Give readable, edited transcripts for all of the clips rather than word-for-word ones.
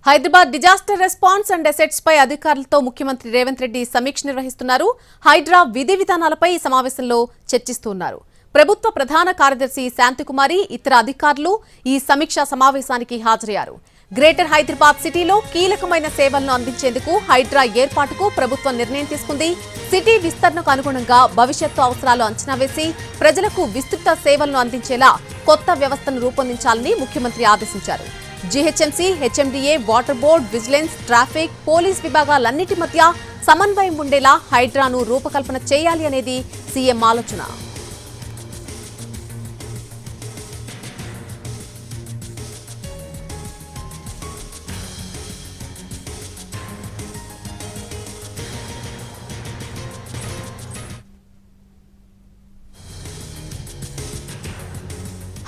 Hyderabad disaster response and assets పై అధికారులతో ముఖ్యమంత్రి రేవంత్ రెడ్డి సమీక్ష నిర్వహిస్తున్నారు. హైడ్రా విధి విధానాలపై ఈ సమావేశంలో చర్చిస్తున్నారు. ప్రభుత్వ ప్రధాన కార్యదర్శి శాంతికుమారి ఇతర అధికారులు ఈ సమీక్షా సమావేశానికి హాజరయ్యారు. గ్రేటర్ హైదరాబాద్ సిటీలో కీలకమైన సేవలను అందించేందుకు హైడ్రా ఏర్పాటుకు ప్రభుత్వం నిర్ణయం తీసుకుంది. సిటీ విస్తరణకు అనుగుణంగా భవిష్యత్తు అవసరాలు అంచనా వేసి ప్రజలకు విస్తృత సేవలను అందించేలా కొత్త వ్యవస్థను రూపొందించాలని ముఖ్యమంత్రి ఆదేశించారు. GHMC, HMDA, water board, vigilance, traffic, police విభాగాలన్నిటి మధ్య సమన్వయం ఉండేలా హైడ్రాను రూపకల్పన చేయాలి అనేది సీఎం ఆలోచన.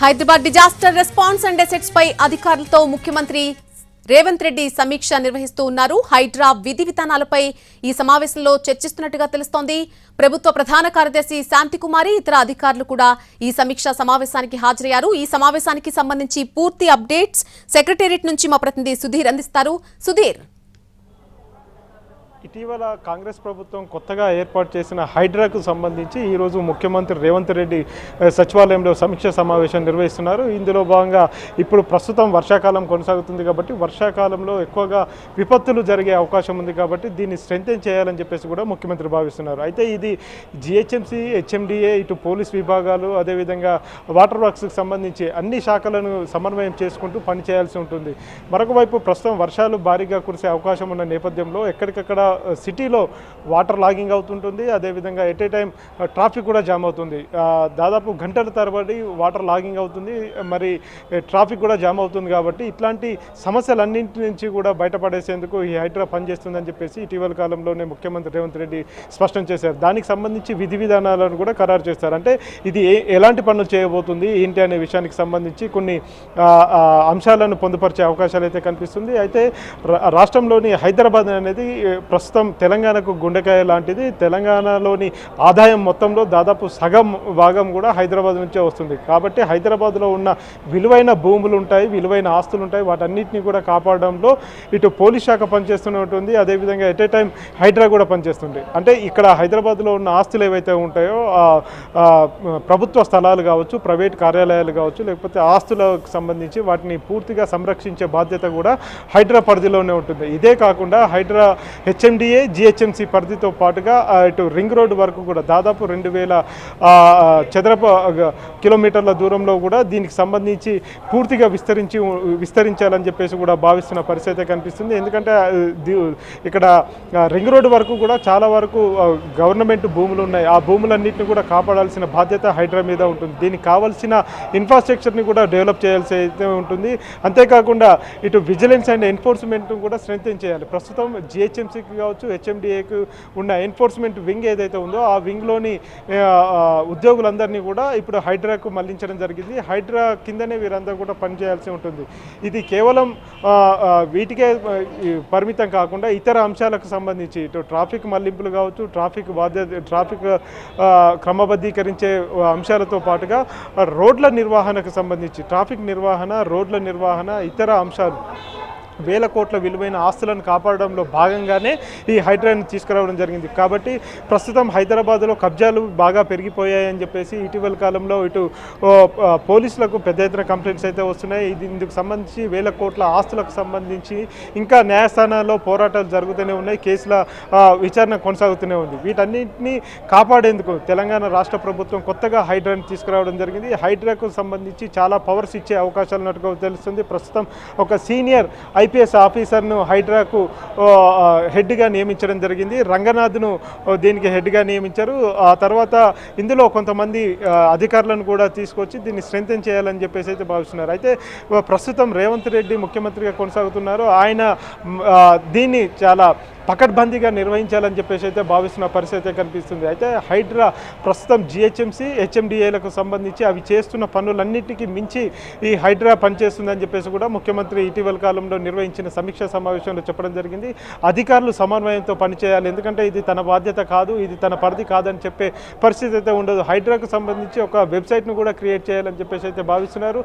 Hyderabad disaster response and assets పై అధికారులతో ముఖ్యమంత్రి రేవంత్ రెడ్డి సమీక్ష నిర్వహిస్తూ ఉన్నారు. హైడ్రా విధి విధానాలపై ఈ సమావేశంలో చర్చిస్తున్నట్టుగా తెలుస్తోంది. ప్రభుత్వ ప్రధాన కార్యదర్శి శాంతికుమారి ఇతర అధికారులు కూడా ఈ సమీక్షా సమావేశానికి హాజరయ్యారు. ఈ సమావేశానికి సంబంధించి పూర్తి అప్డేట్స్ సెక్రటేరియట్ నుంచి మా ప్రతినిధి సుధీర్ అందిస్తారు. సుధీర్, ఇటీవల కాంగ్రెస్ ప్రభుత్వం కొత్తగా ఏర్పాటు చేసిన హైడ్రాకు సంబంధించి ఈరోజు ముఖ్యమంత్రి రేవంత్ రెడ్డి సచివాలయంలో సమీక్ష సమావేశం నిర్వహిస్తున్నారు. ఇందులో భాగంగా ఇప్పుడు ప్రస్తుతం వర్షాకాలం కొనసాగుతుంది కాబట్టి వర్షాకాలంలో ఎక్కువగా విపత్తులు జరిగే అవకాశం ఉంది కాబట్టి దీన్ని స్ట్రెంథెన్ చేయాలని చెప్పేసి కూడా ముఖ్యమంత్రి భావిస్తున్నారు. అయితే ఇది జీహెచ్ఎంసీ, హెచ్ఎండిఏ, ఇటు పోలీస్ విభాగాలు, అదేవిధంగా వాటర్ వర్క్స్కి సంబంధించి అన్ని శాఖలను సమన్వయం చేసుకుంటూ పనిచేయాల్సి ఉంటుంది. మరొక వైపు ప్రస్తుతం వర్షాలు భారీగా కురిసే అవకాశం ఉన్న నేపథ్యంలో ఎక్కడికక్కడ సిటీలో వాటర్ లాగింగ్ అవుతుంటుంది. అదేవిధంగా ఎట్ ఏ టైం ట్రాఫిక్ కూడా జామ్ అవుతుంది. దాదాపు గంటల తరబడి వాటర్ లాగింగ్ అవుతుంది, మరి ట్రాఫిక్ కూడా జామ్ అవుతుంది. కాబట్టి ఇట్లాంటి సమస్యలన్నింటి నుంచి కూడా బయటపడేసేందుకు ఈ హైడ్రా పనిచేస్తుందని చెప్పేసి ఇటీవల కాలంలోనే ముఖ్యమంత్రి రేవంత్ రెడ్డి స్పష్టం చేశారు. దానికి సంబంధించి విధి విధానాలను కూడా ఖరారు చేస్తారు. అంటే ఇది ఎలాంటి పనులు చేయబోతుంది ఏంటి అనే విషయానికి సంబంధించి కొన్ని అంశాలను పొందుపరిచే అవకాశాలు అయితే కనిపిస్తుంది. అయితే రాష్ట్రంలోని హైదరాబాద్ అనేది ప్రస్తుతం తెలంగాణకు గుండెకాయ లాంటిది. తెలంగాణలోని ఆదాయం మొత్తంలో దాదాపు సగం భాగం కూడా హైదరాబాద్ నుంచే వస్తుంది. కాబట్టి హైదరాబాద్లో ఉన్న విలువైన భూములు ఉంటాయి, విలువైన ఆస్తులు ఉంటాయి. వాటన్నిటిని కూడా కాపాడడంలో ఇటు పోలీస్ శాఖ పనిచేస్తూనే ఉంటుంది, అదేవిధంగా ఎట్ ఏ టైం హైడ్రా కూడా పనిచేస్తుంది. అంటే ఇక్కడ హైదరాబాద్లో ఉన్న ఆస్తులు ఏవైతే ఉంటాయో ప్రభుత్వ స్థలాలు కావచ్చు, ప్రైవేట్ కార్యాలయాలు కావచ్చు, లేకపోతే ఆస్తులకు సంబంధించి వాటిని పూర్తిగా సంరక్షించే బాధ్యత కూడా హైడ్రా పరిధిలోనే ఉంటుంది. ఇదే కాకుండా హైడ్రా హెచ్ఎండిఏ, జిహెచ్ఎంసీ పరిధితో పాటుగా ఇటు రింగ్ రోడ్డు వరకు కూడా దాదాపు 2000 చదరపు కిలోమీటర్ల దూరంలో కూడా దీనికి సంబంధించి పూర్తిగా విస్తరించాలని చెప్పేసి కూడా భావిస్తున్న పరిస్థితి కనిపిస్తుంది. ఎందుకంటే ఇక్కడ రింగ్ రోడ్డు వరకు కూడా చాలా వరకు గవర్నమెంట్ భూములు ఉన్నాయి. ఆ భూములన్నింటినీ కూడా కాపాడాల్సిన బాధ్యత హైడ్రా మీద ఉంటుంది. దీనికి కావాల్సిన ఇన్ఫ్రాస్ట్రక్చర్ని కూడా డెవలప్ చేయాల్సి అయితే ఉంటుంది. అంతేకాకుండా ఇటు విజిలెన్స్ అండ్ ఎన్ఫోర్స్మెంట్ కూడా స్ట్రెంథెన్ చేయాలి. ప్రస్తుతం జిహెచ్ఎంసీకి కావచ్చు, హెచ్ఎండిఏకి ఉన్న ఎన్ఫోర్స్మెంట్ వింగ్ ఏదైతే ఉందో ఆ వింగ్లోని ఉద్యోగులందరినీ కూడా ఇప్పుడు హైడ్రాకు మళ్లించడం జరిగింది. హైడ్రా కిందనే వీరందరూ కూడా పనిచేయాల్సి ఉంటుంది. ఇది కేవలం వీటికే పరిమితం కాకుండా ఇతర అంశాలకు సంబంధించి ఇటు ట్రాఫిక్ మళ్లింపులు కావచ్చు, ట్రాఫిక్ క్రమబద్ధీకరించే అంశాలతో పాటుగా రోడ్ల నిర్వహణకు సంబంధించి ట్రాఫిక్ నిర్వహణ, రోడ్ల నిర్వహణ, ఇతర అంశాలు, వేల కోట్ల విలువైన ఆస్తులను కాపాడడంలో భాగంగానే ఈ హైడ్రాని తీసుకురావడం జరిగింది. కాబట్టి ప్రస్తుతం హైదరాబాద్లో కబ్జాలు బాగా పెరిగిపోయాయని చెప్పేసి ఇటీవల కాలంలో ఇటు పోలీసులకు పెద్ద ఎత్తున కంప్లైంట్స్ అయితే వస్తున్నాయి. ఇందుకు సంబంధించి వేల కోట్ల ఆస్తులకు సంబంధించి ఇంకా న్యాయస్థానాల్లో పోరాటాలు జరుగుతూనే ఉన్నాయి, కేసుల విచారణ కొనసాగుతూనే ఉంది. వీటన్నింటినీ కాపాడేందుకు తెలంగాణ రాష్ట్ర ప్రభుత్వం కొత్తగా హైడ్రాని తీసుకురావడం జరిగింది. హైడ్రాకు సంబంధించి చాలా పవర్స్ ఇచ్చే అవకాశాలు ఉన్నట్టుగా తెలుస్తుంది. ప్రస్తుతం ఒక సీనియర్ ఐపీఎస్ ఆఫీసర్ను హైడ్రాకు హెడ్గా నియమించడం జరిగింది. రంగనాథ్ను దీనికి హెడ్గా నియమించారు. ఆ తర్వాత ఇందులో కొంతమంది అధికారులను కూడా తీసుకొచ్చి దీన్ని స్ట్రెంథెన్ చేయాలని చెప్పేసి అయితే భావిస్తున్నారు. అయితే ప్రస్తుతం రేవంత్ రెడ్డి ముఖ్యమంత్రిగా కొనసాగుతున్నారు. ఆయన దీన్ని చాలా పకడ్బందీగా నిర్వహించాలని చెప్పేసి అయితే భావిస్తున్న పరిస్థితి అయితే కనిపిస్తుంది. అయితే హైడ్రా ప్రస్తుతం జిహెచ్ఎంసీ హెచ్ఎండిఏలకు సంబంధించి అవి చేస్తున్న పనులన్నిటికీ మించి ఈ హైడ్రా పనిచేస్తుందని చెప్పేసి కూడా ముఖ్యమంత్రి ఇటీవల కాలంలో నిర్వహించిన సమీక్షా సమావేశంలో చెప్పడం జరిగింది. అధికారులు సమన్వయంతో పనిచేయాలి, ఎందుకంటే ఇది తన బాధ్యత కాదు, ఇది తన పరిధి కాదని చెప్పే పరిస్థితి అయితే ఉండదు. హైడ్రాకు సంబంధించి ఒక వెబ్సైట్ను కూడా క్రియేట్ చేయాలని చెప్పేసి అయితే భావిస్తున్నారు.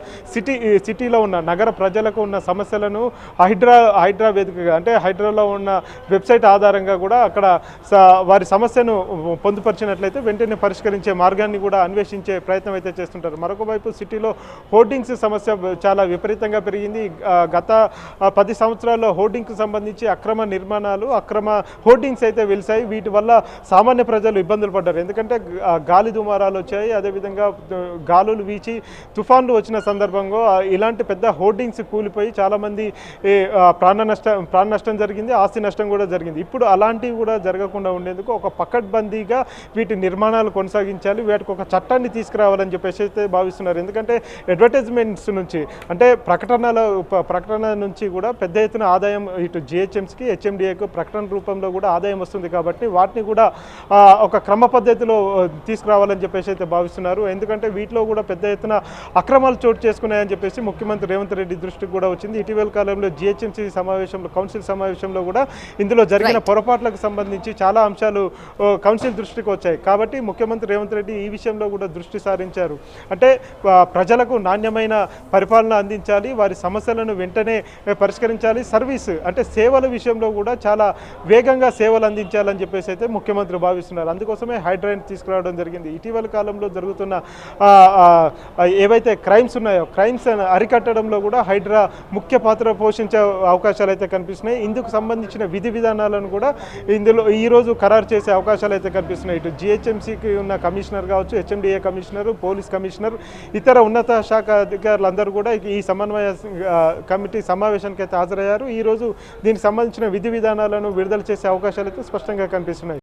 సిటీలో ఉన్న నగర ప్రజలకు ఉన్న సమస్యలను హైడ్రా వేదికగా అంటే హైడ్రాలో ఉన్న వెబ్సైట్ ఆధారంగా కూడా అక్కడ వారి సమస్యను పొందుపరిచినట్లయితే వెంటనే పరిష్కరించే మార్గాన్ని కూడా అన్వేషించే ప్రయత్నం అయితే చేస్తుంటారు. మరొక వైపు సిటీలో హోర్డింగ్స్ సమస్య చాలా విపరీతంగా పెరిగింది. గత 10 సంవత్సరాల్లో హోర్డింగ్కి సంబంధించి అక్రమ నిర్మాణాలు, అక్రమ హోర్డింగ్స్ అయితే వెలిసాయి. వీటి వల్ల సామాన్య ప్రజలు ఇబ్బందులు పడ్డారు. ఎందుకంటే గాలి దుమారాలు వచ్చాయి, అదేవిధంగా గాలులు వీచి తుఫాన్లు వచ్చిన సందర్భంగా ఇలాంటి పెద్ద హోర్డింగ్స్ కూలిపోయి చాలామంది ప్రాణ నష్టం జరిగింది, ఆస్తి నష్టం కూడా జరిగింది. ఇప్పుడు అలాంటివి కూడా జరగకుండా ఉండేందుకు ఒక పకడ్బందీగా వీటి నిర్మాణాలు కొనసాగించాలి, వీటికి ఒక చట్టాన్ని తీసుకురావాలని చెప్పేసి అయితే భావిస్తున్నారు. ఎందుకంటే అడ్వర్టైజ్మెంట్స్ నుంచి అంటే ప్రకటన నుంచి కూడా పెద్ద ఎత్తున ఆదాయం ఇటు జిహెచ్ఎంసీకి హెచ్ఎండిఏకు ప్రకటన రూపంలో కూడా ఆదాయం వస్తుంది. కాబట్టి వాటిని కూడా ఒక క్రమ పద్ధతిలో తీసుకురావాలని చెప్పేసి అయితే భావిస్తున్నారు. ఎందుకంటే వీటిలో కూడా పెద్ద ఎత్తున అక్రమాలు చోటు చేసుకున్నాయని చెప్పేసి ముఖ్యమంత్రి రేవంత్ రెడ్డి దృష్టికి కూడా వచ్చింది. ఇటీవల కాలంలో జిహెచ్ఎంసీ సమావేశంలో, కౌన్సిల్ సమావేశంలో కూడా ఇందులో జరిగిన పొరపాట్లకు సంబంధించి చాలా అంశాలు కౌన్సిల్ దృష్టికి వచ్చాయి. కాబట్టి ముఖ్యమంత్రి రేవంత్ రెడ్డి ఈ విషయంలో కూడా దృష్టి సారించారు. అంటే ప్రజలకు నాణ్యమైన పరిపాలన అందించాలి, వారి సమస్యలను వెంటనే పరిష్కరించాలి, సర్వీస్ అంటే సేవల విషయంలో కూడా చాలా వేగంగా సేవలు అందించాలని చెప్పేసి అయితే ముఖ్యమంత్రి భావిస్తున్నారు. అందుకోసమే హైడ్రాని తీసుకురావడం జరిగింది. ఇటీవల కాలంలో జరుగుతున్న ఏవైతే క్రైమ్స్ ఉన్నాయో క్రైమ్స్ అరికట్టడంలో కూడా హైడ్రా ముఖ్య పాత్ర పోషించే అవకాశాలు అయితే కనిపిస్తున్నాయి. ఇందుకు సంబంధించిన విధి విధానాలను కూడా ఇందులో ఈరోజు ఖరారు చేసే అవకాశాలు అయితే కనిపిస్తున్నాయి. ఇటు జిహెచ్ఎంసీకి ఉన్న కమిషనర్ కావచ్చు, హెచ్ఎండిఏ కమిషనర్, పోలీస్ కమిషనర్, ఇతర ఉన్నత శాఖ అధికారులందరూ కూడా ఈ సమన్వయ కమిటీ సమావేశానికి అయితే హాజరయ్యారు. ఈరోజు దీనికి సంబంధించిన విధి విధానాలను విడుదల చేసే అవకాశాలు అయితే స్పష్టంగా కనిపిస్తున్నాయి.